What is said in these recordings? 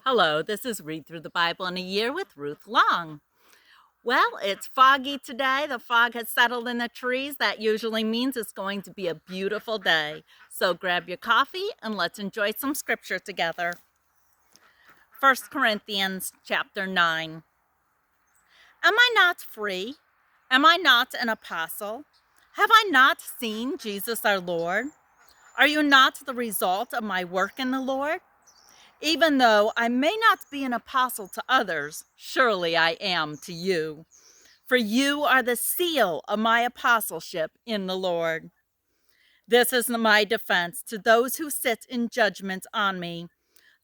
Hello, this is Read Through the Bible in a Year with Ruth Long. Well, it's foggy today. The fog has settled in the trees. That usually means it's going to be a beautiful day. So grab your coffee and let's enjoy some scripture together. 1 Corinthians chapter 9. Am I not free? Am I not an apostle? Have I not seen Jesus our Lord? Are you not the result of my work in the Lord? Even though I may not be an apostle to others, surely I am to you. For you are the seal of my apostleship in the Lord. This is my defense to those who sit in judgment on me.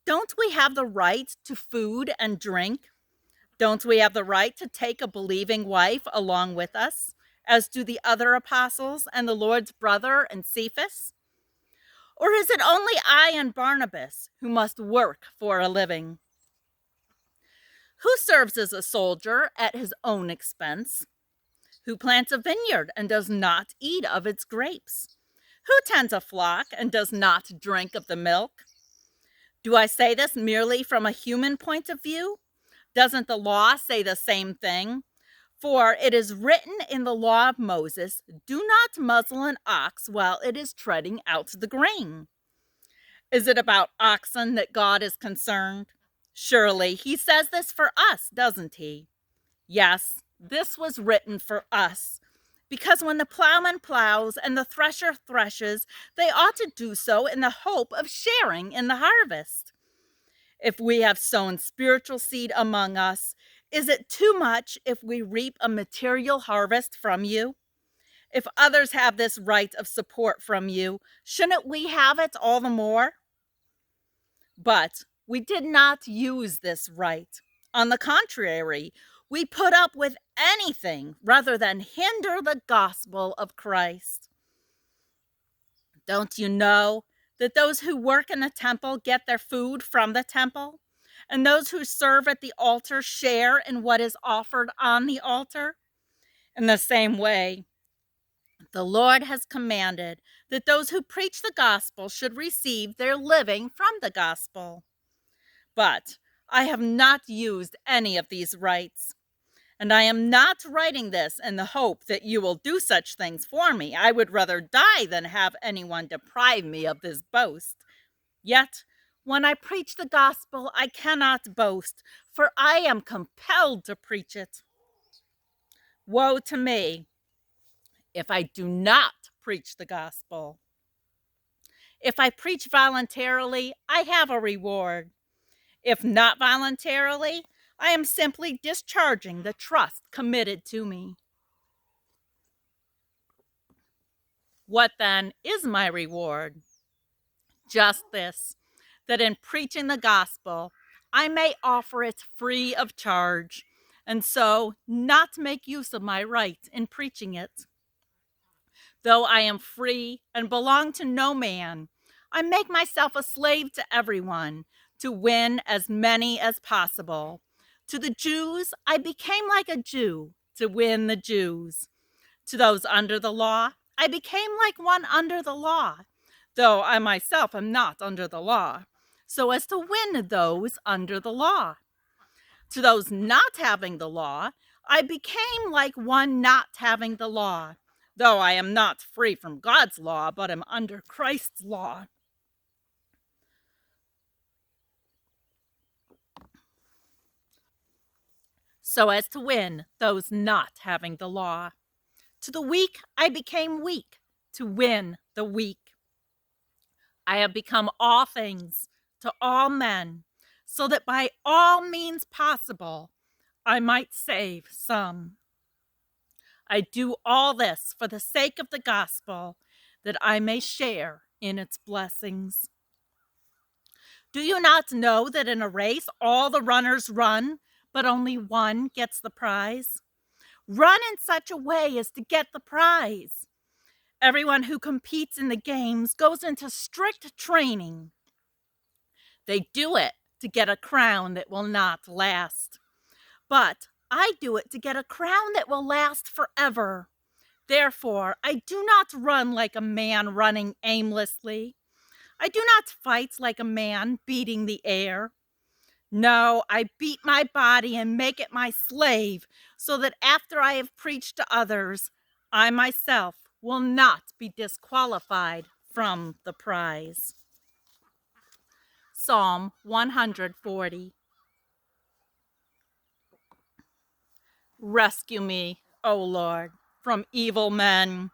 Don't we have the right to food and drink? Don't we have the right to take a believing wife along with us, as do the other apostles and the Lord's brother and Cephas? Or is it only I and Barnabas who must work for a living? Who serves as a soldier at his own expense? Who plants a vineyard and does not eat of its grapes? Who tends a flock and does not drink of the milk? Do I say this merely from a human point of view? Doesn't the law say the same thing? For it is written in the law of Moses, do not muzzle an ox while it is treading out the grain. Is it about oxen that God is concerned? Surely he says this for us, doesn't he? Yes, this was written for us, because when the plowman plows and the thresher threshes, they ought to do so in the hope of sharing in the harvest. If we have sown spiritual seed among us, is it too much if we reap a material harvest from you? If others have this right of support from you, shouldn't we have it all the more? But we did not use this right. On the contrary, we put up with anything rather than hinder the gospel of Christ. Don't you know that those who work in the temple get their food from the temple, and those who serve at the altar share in what is offered on the altar? In the same way, the Lord has commanded that those who preach the gospel should receive their living from the gospel. But I have not used any of these rights. And I am not writing this in the hope that you will do such things for me. I would rather die than have anyone deprive me of this boast. Yet, when I preach the gospel, I cannot boast, for I am compelled to preach it. Woe to me if I do not preach the gospel. If I preach voluntarily, I have a reward. If not voluntarily, I am simply discharging the trust committed to me. What then is my reward? Just this, that in preaching the gospel, I may offer it free of charge, and so not make use of my right in preaching it. Though I am free and belong to no man, I make myself a slave to everyone to win as many as possible. To the Jews, I became like a Jew to win the Jews. To those under the law, I became like one under the law, though I myself am not under the law, so as to win those under the law. To those not having the law, I became like one not having the law, though I am not free from God's law, but am under Christ's law. So as to win those not having the law. To the weak, I became weak to win the weak. I have become all things to all men, so that by all means possible I might save some. I do all this for the sake of the gospel, that I may share in its blessings. Do you not know that in a race all the runners run, but only one gets the prize? Run in such a way as to get the prize. Everyone who competes in the games goes into strict training. They do it to get a crown that will not last. But I do it to get a crown that will last forever. Therefore, I do not run like a man running aimlessly. I do not fight like a man beating the air. No, I beat my body and make it my slave, so that after I have preached to others, I myself will not be disqualified from the prize. Psalm 140. Rescue me, O Lord, from evil men.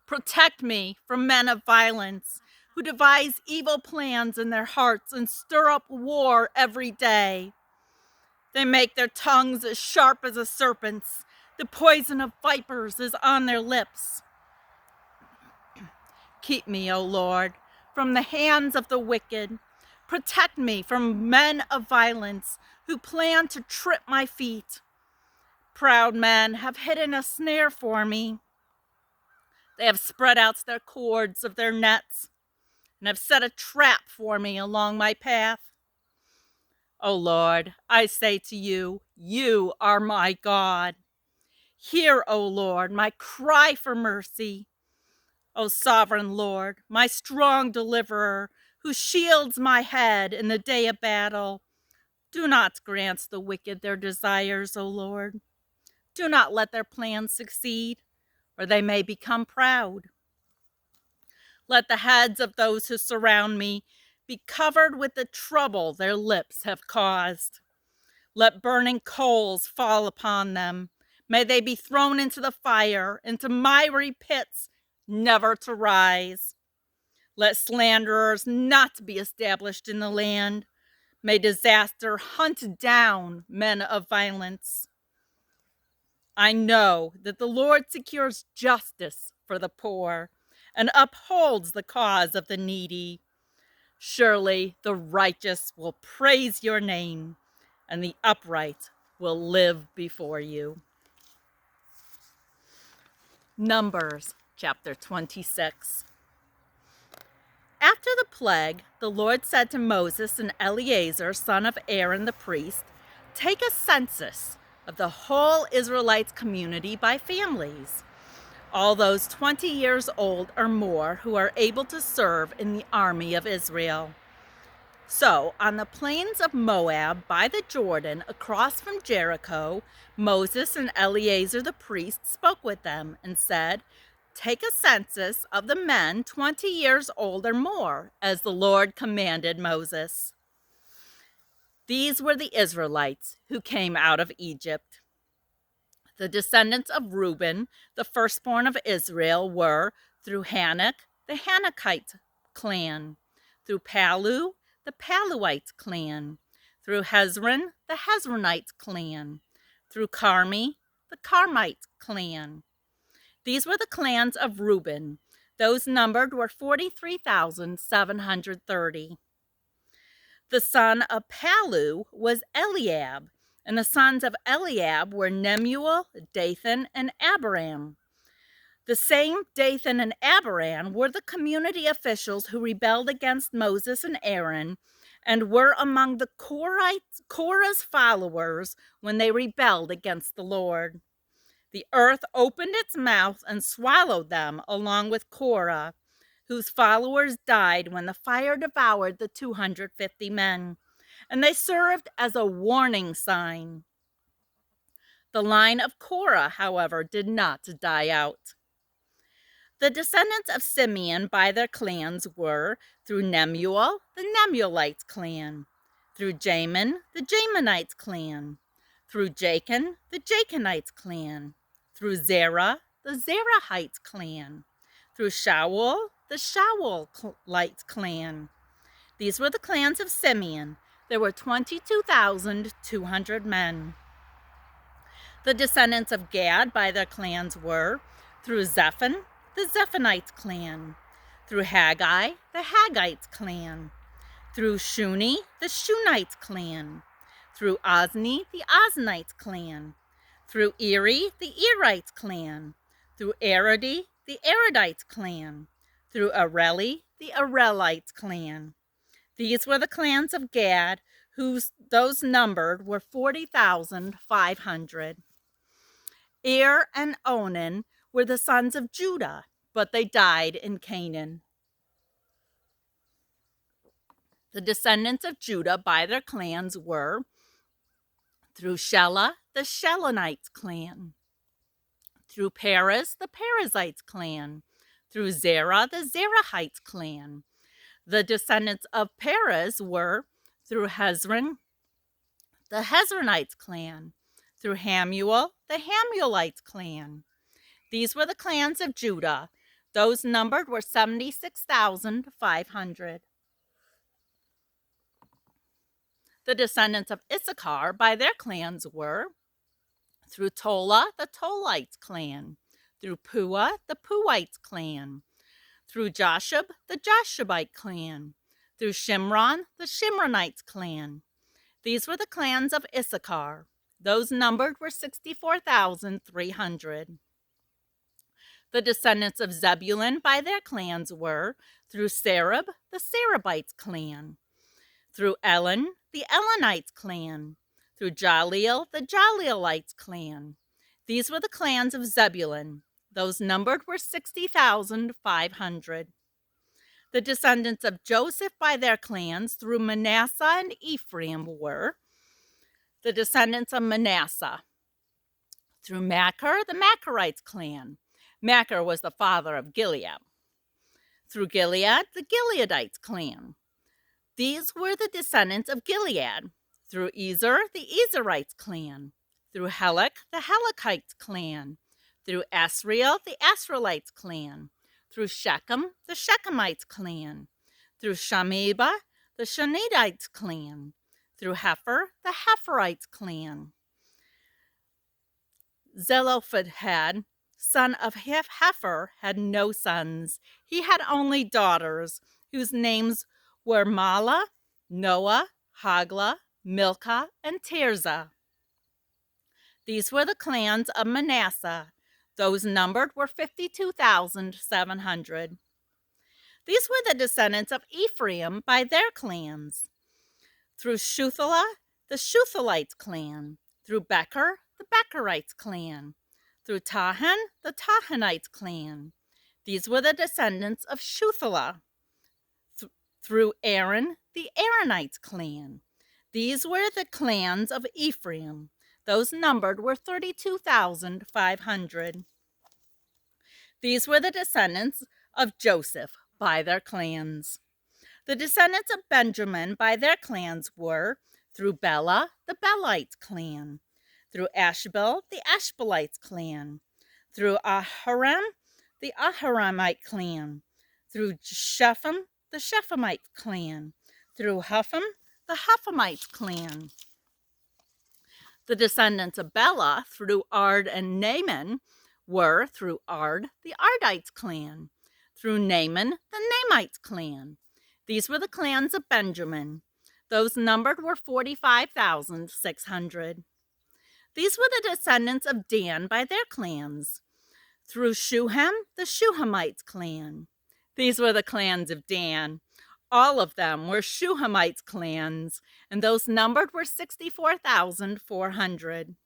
Protect me from men of violence who devise evil plans in their hearts and stir up war every day. They make their tongues as sharp as a serpent's. The poison of vipers is on their lips. Keep me, O Lord, from the hands of the wicked. Protect me from men of violence who plan to trip my feet. Proud men have hidden a snare for me. They have spread out the cords of their nets and have set a trap for me along my path. O Lord, I say to you, you are my God. Hear, O Lord, my cry for mercy. O sovereign Lord, my strong deliverer, who shields my head in the day of battle. Do not grant the wicked their desires, O Lord. Do not let their plans succeed, or they may become proud. Let the heads of those who surround me be covered with the trouble their lips have caused. Let burning coals fall upon them. May they be thrown into the fire, into miry pits, never to rise. Let slanderers not be established in the land. May disaster hunt down men of violence. I know that the Lord secures justice for the poor and upholds the cause of the needy. Surely the righteous will praise your name, and the upright will live before you. Numbers chapter 26. After the plague, the Lord said to Moses and Eleazar, son of Aaron the priest, "Take a census of the whole Israelites community by families, all those 20 years old or more who are able to serve in the army of Israel." So, on the plains of Moab by the Jordan, across from Jericho, Moses and Eleazar the priest spoke with them and said, "Take a census of the men 20 years old or more, as the Lord commanded Moses." These were the Israelites who came out of Egypt. The descendants of Reuben, the firstborn of Israel, were through Hanok, the Hanokite clan, through Palu, the Paluite clan, through Hezron, the Hezronite clan, through Carmi, the Carmite clan. These were the clans of Reuben. Those numbered were 43,730. The son of Palu was Eliab, and the sons of Eliab were Nemuel, Dathan, and Abiram. The same Dathan and Abiram were the community officials who rebelled against Moses and Aaron and were among the Korah's followers when they rebelled against the Lord. The earth opened its mouth and swallowed them along with Korah, whose followers died when the fire devoured the 250 men, and they served as a warning sign. The line of Korah, however, did not die out. The descendants of Simeon by their clans were through Nemuel, the Nemuelite clan, through Jamin, the Jaminite clan, through Jachin, the Jachinite clan, through Zerah, the Zerahite clan, through Shaul, the Shaulite clan. These were the clans of Simeon. There were 22,200 men. The descendants of Gad by their clans were through Zephon, the Zephonite clan, through Haggai, the Haggite clan, through Shuni, the Shunite clan, through Ozni, the Oznite clan, through Eri, the Erite clan, through Arodi, the Arodite clan, through Areli, the Arelite clan. These were the clans of Gad, those numbered were 40,500. Er and Onan were the sons of Judah, but they died in Canaan. The descendants of Judah by their clans were through Shelah, the Shelonites clan, through Perez, the Perizzites clan, through Zerah, the Zerahites clan. The descendants of Perez were through Hezron, the Hezronites clan, through Hamuel, the Hamuelites clan. These were the clans of Judah. Those numbered were 76,500. The descendants of Issachar by their clans were through Tola, the Tolites clan, through Pua, the Puites clan, through Jashub, the Jashubite clan, through Shimron, the Shimronites clan. These were the clans of Issachar. Those numbered were 64,300. The descendants of Zebulun by their clans were through Sereb, the Serebites clan, through Elon, the Elonites clan, through Jaleel, the Jaleelites clan. These were the clans of Zebulun. Those numbered were 60,500. The descendants of Joseph by their clans through Manasseh and Ephraim were the descendants of Manasseh through Machir, the Machirites clan. Machir was the father of Gilead. Through Gilead, the Gileadites clan. These were the descendants of Gilead. Through Ezer, the Ezerites clan. Through Helek, the Helekites clan. Through Asriel, the Asrielites clan. Through Shechem, the Shechemites clan. Through Shameba, the Shanidites clan. Through Hepher, the Hepherites clan. Zelophehad, son of Hepher, had no sons. He had only daughters, whose names were Mahlah, Noah, Hagla, Milcah, and Tirzah. These were the clans of Manasseh. Those numbered were 52,700. These were the descendants of Ephraim by their clans. Through Shuthelah, the Shuthelites clan. Through Becher, the Becherites clan. Through Tahan, the Tahanites clan. These were the descendants of Shuthelah. Through Aaron, the Aaronites clan. These were the clans of Ephraim. Those numbered were 32,500. These were the descendants of Joseph by their clans. The descendants of Benjamin by their clans were through Bela, the Belites clan, through Ashbel, the Ashbelites clan, through Aharam, the Aharamite clan, through Shephem, the Shephemite clan, through Hupham, the Huphamites clan. The descendants of Bela through Ard and Naaman were through Ard, the Ardites clan, through Naaman, the Naamites clan. These were the clans of Benjamin. Those numbered were 45,600. These were the descendants of Dan by their clans. Through Shuham, the Shuhamites clan. These were the clans of Dan. All of them were Shuhamites clans, and those numbered were 64,400.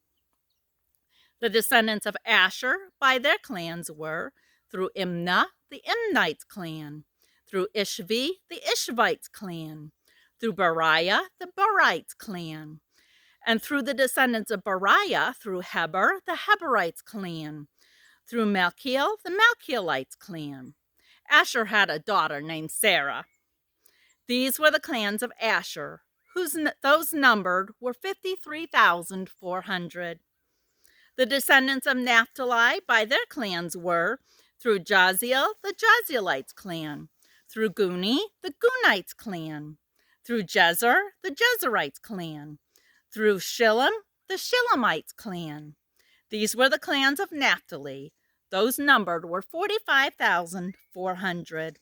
The descendants of Asher by their clans were through Imnah, the Imnites clan, through Ishvi, the Ishvites clan, through Beriah, the Berites clan, and through the descendants of Beriah, through Heber, the Heberites clan, through Malchiel, the Malchielites clan. Asher had a daughter named Sarah. These were the clans of Asher, those numbered were 53,400. The descendants of Naphtali by their clans were through Jaziel, the Jazielites clan, through Guni, the Gunites clan, through Jezer, the Jezerites clan, through Shillem, the Shillemites clan. These were the clans of Naphtali. Those numbered were 45,400.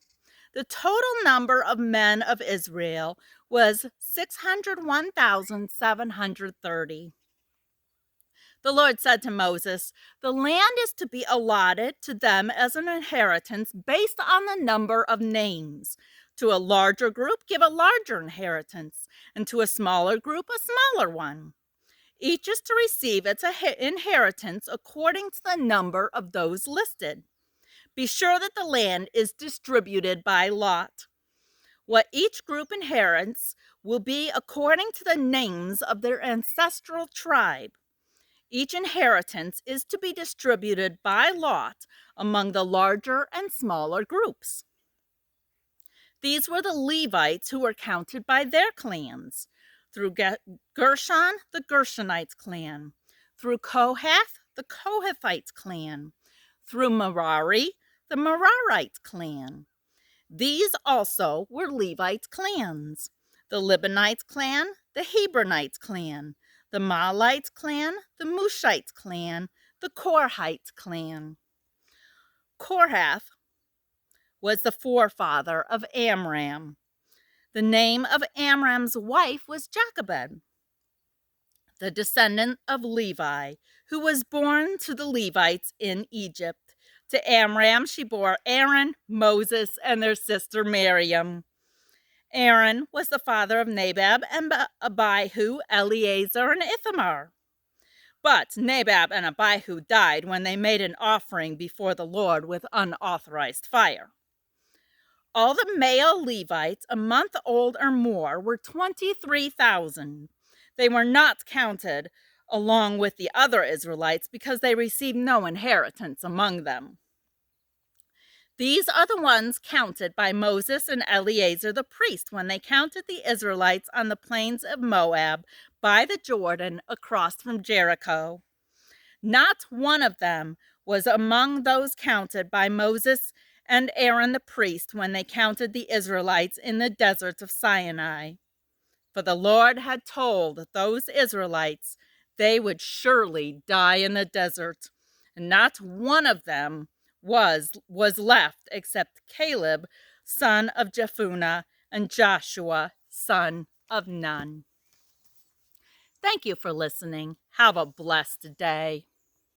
The total number of men of Israel was 601,730. The Lord said to Moses, "The land is to be allotted to them as an inheritance based on the number of names. To a larger group, give a larger inheritance, and to a smaller group, a smaller one. Each is to receive its inheritance according to the number of those listed. Be sure that the land is distributed by lot. What each group inherits will be according to the names of their ancestral tribe. Each inheritance is to be distributed by lot among the larger and smaller groups. These were the Levites who were counted by their clans. Through Gershon, the Gershonites clan. Through Kohath, the Kohathites clan. Through Merari, the Merarites clan. These also were Levites' clans. The Libanites clan, the Hebronites clan. The Mahlites clan, the Mushites clan, the Korhites clan. Kohath was the forefather of Amram. The name of Amram's wife was Jochebed, the descendant of Levi, who was born to the Levites in Egypt. To Amram she bore Aaron, Moses, and their sister Miriam. Aaron was the father of Nadab and Abihu, Eleazar, and Ithamar. But Nadab and Abihu died when they made an offering before the Lord with unauthorized fire. All the male Levites a month old or more were 23,000. They were not counted along with the other Israelites because they received no inheritance among them. These are the ones counted by Moses and Eleazar the priest when they counted the Israelites on the plains of Moab by the Jordan across from Jericho. Not one of them was among those counted by Moses and Aaron the priest when they counted the Israelites in the desert of Sinai. For the Lord had told those Israelites they would surely die in the desert, and not one of them was left except Caleb, son of Jephunneh, and Joshua, son of Nun. Thank you for listening. Have a blessed day.